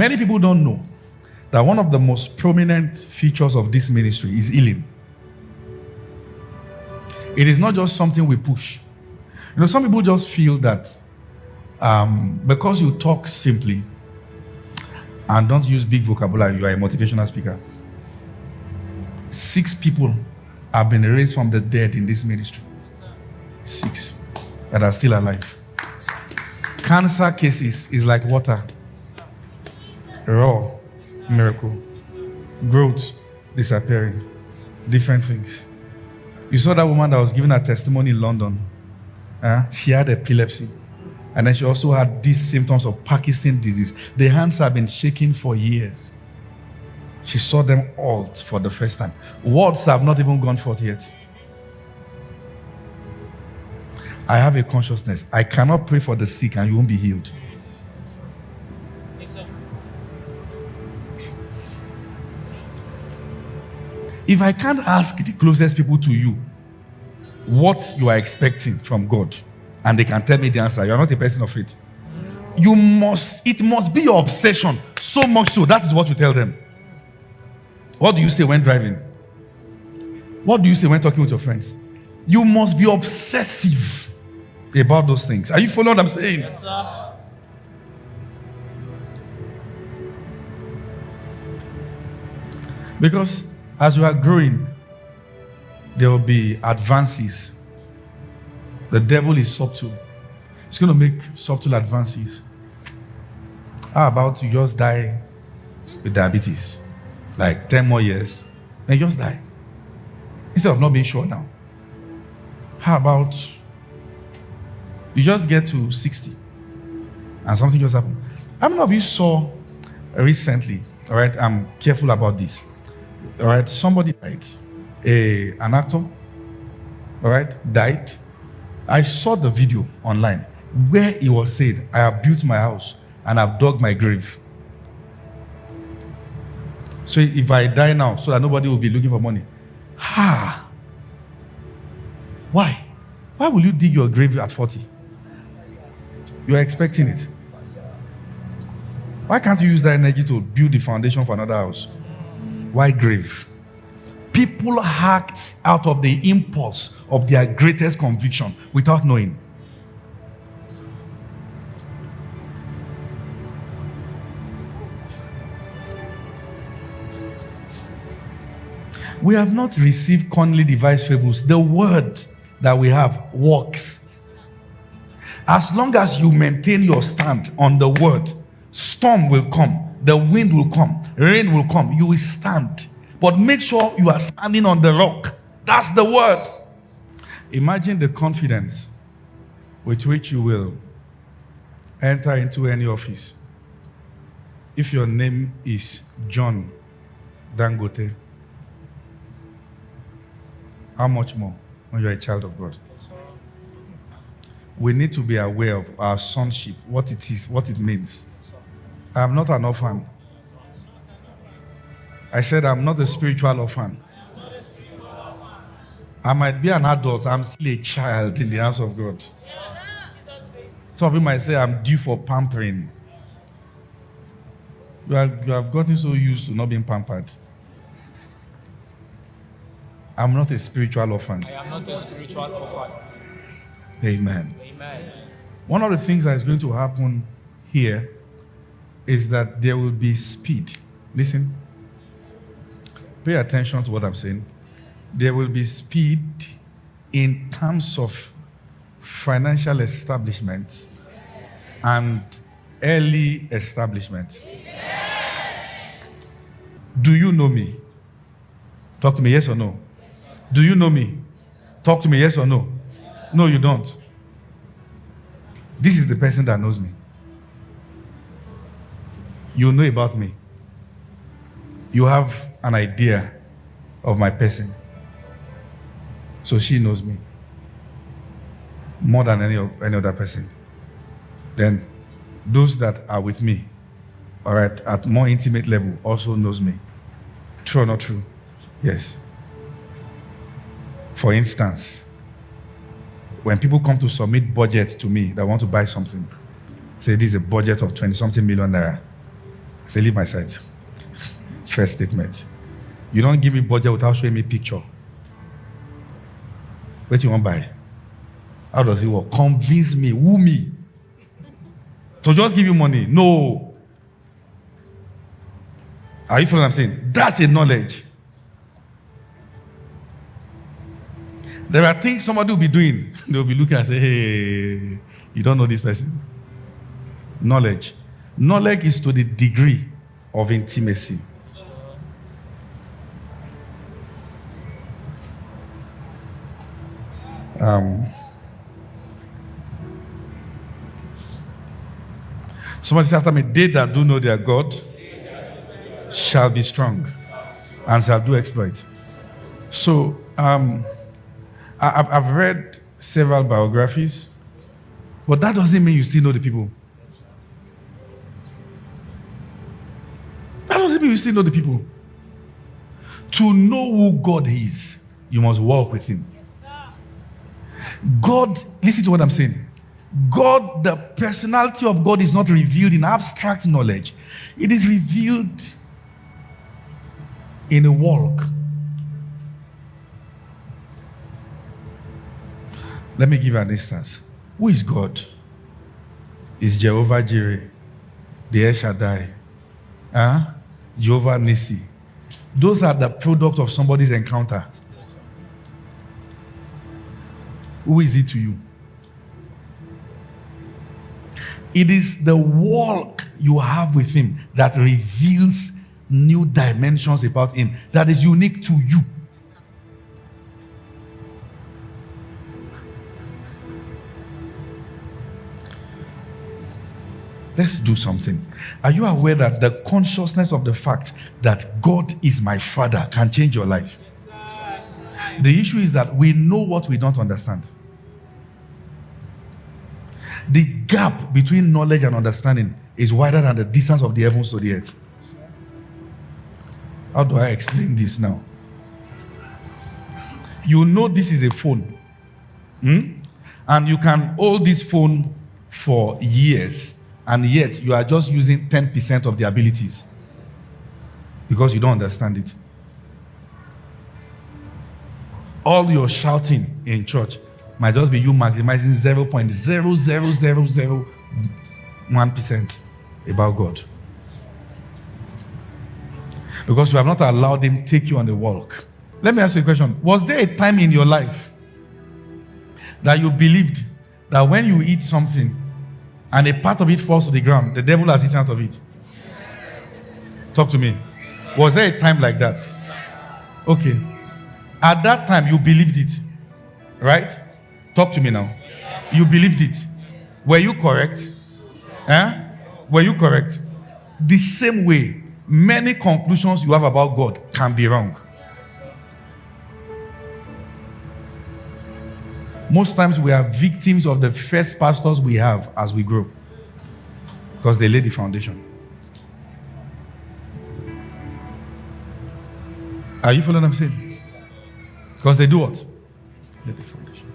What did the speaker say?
Many people don't know that one of the most prominent features of this ministry is healing. It is not just something we push. Some people just feel that because you talk simply and don't use big vocabulary, you are a motivational speaker. 6 people have been raised from the dead in this ministry. 6 that are still alive. Cancer cases is like water. Raw, miracle. Growth, disappearing. Different things. You saw that woman that was giving her testimony in London. She had epilepsy. And then she also had these symptoms of Parkinson's disease. The hands have been shaking for years. She saw them halt for the first time. Words have not even gone forth yet. I have a consciousness. I cannot pray for the sick and you won't be healed. Yes, sir. If I can't ask the closest people to you what you are expecting from God, and they can tell me the answer, you are not a person of faith. It must be your obsession, so much so. That is what you tell them. What do you say when driving? What do you say when talking with your friends? You must be obsessive about those things. Are you following what I'm saying? Yes, sir. Because as you are growing, there will be advances. The devil is subtle. It's going to make subtle advances. How about you just die with diabetes? Like 10 more years, and you just die. Instead of not being sure now. How about you just get to 60 and something just happened? How many of you saw recently, all right, I'm careful about this, all right, somebody died, an actor, all right, died. I saw the video online where he was saying, I have built my house and I've dug my grave. So if I die now, so that nobody will be looking for money. Why? Why will you dig your grave at 40? You are expecting it. Why can't you use that energy to build the foundation for another house? Why grave? People act out of the impulse of their greatest conviction without knowing. We have not received cunningly devised fables. The word that we have works. As long as you maintain your stand on the word, storm will come, the wind will come, rain will come, you will stand. But make sure you are standing on the rock. That's the word. Imagine the confidence with which you will enter into any office. If your name is John Dangote, how much more when you're a child of God? We need to be aware of our sonship, what it is, what it means. I am not an orphan. I said I'm not a spiritual orphan. I might be an adult, I'm still a child in the house of God. Some of you might say I'm due for pampering. You have gotten so used to not being pampered. I'm not a spiritual orphan. I am not a spiritual orphan. Amen. Amen. One of the things that is going to happen here is that there will be speed. Listen. Pay attention to what I'm saying. There will be speed in terms of financial establishment and early establishment. Do you know me? Talk to me, yes or no? Do you know me? Talk to me, yes or no? No, you don't. This is the person that knows me. You know about me. You have an idea of my person. So she knows me more than any other person. Then those that are with me, all right, at more intimate level also knows me. True or not true? Yes. For instance, when people come to submit budgets to me that want to buy something, say this is a budget of 20-something million naira. Say, leave my side. First statement. You don't give me budget without showing me picture. What do you want to buy? How does it work? Convince me, woo me. To just give you money. No. Are you following what I'm saying? That's a knowledge. There are things somebody will be doing. They'll be looking and say, hey, you don't know this person. Knowledge. Knowledge is to the degree of intimacy. Somebody said after me, they that do know their God shall be strong and shall do exploits. So, I've read several biographies, but that doesn't mean you still know the people. That doesn't mean you still know the people. To know who God is, you must walk with Him. God, listen to what I'm saying. God, the personality of God is not revealed in abstract knowledge. It is revealed in a walk. Let me give an instance. Who is God? Is Jehovah Jireh, the Shadd'ai, Jehovah Nissi. Those are the product of somebody's encounter. Who is it to you? It is the walk you have with Him that reveals new dimensions about Him that is unique to you. Let's do something. Are you aware that the consciousness of the fact that God is my Father can change your life? The issue is that we know what we don't understand. The gap between knowledge and understanding is wider than the distance of the heavens to the earth. How do I explain this now? You know this is a phone. And you can hold this phone for years, and yet you are just using 10% of the abilities because you don't understand it. All your shouting in church might just be you maximizing 0.00001% about God. Because you have not allowed Him take you on the walk. Let me ask you a question. Was there a time in your life that you believed that when you eat something and a part of it falls to the ground, the devil has eaten out of it? Talk to me. Was there a time like that? Okay. At that time, you believed it. Right? Talk to me now. You believed it. Were you correct? Were you correct? The same way, many conclusions you have about God can be wrong. Most times we are victims of the first pastors we have as we grow, because they laid the foundation. Are you following what I'm saying? Because they do what? Lay the foundation.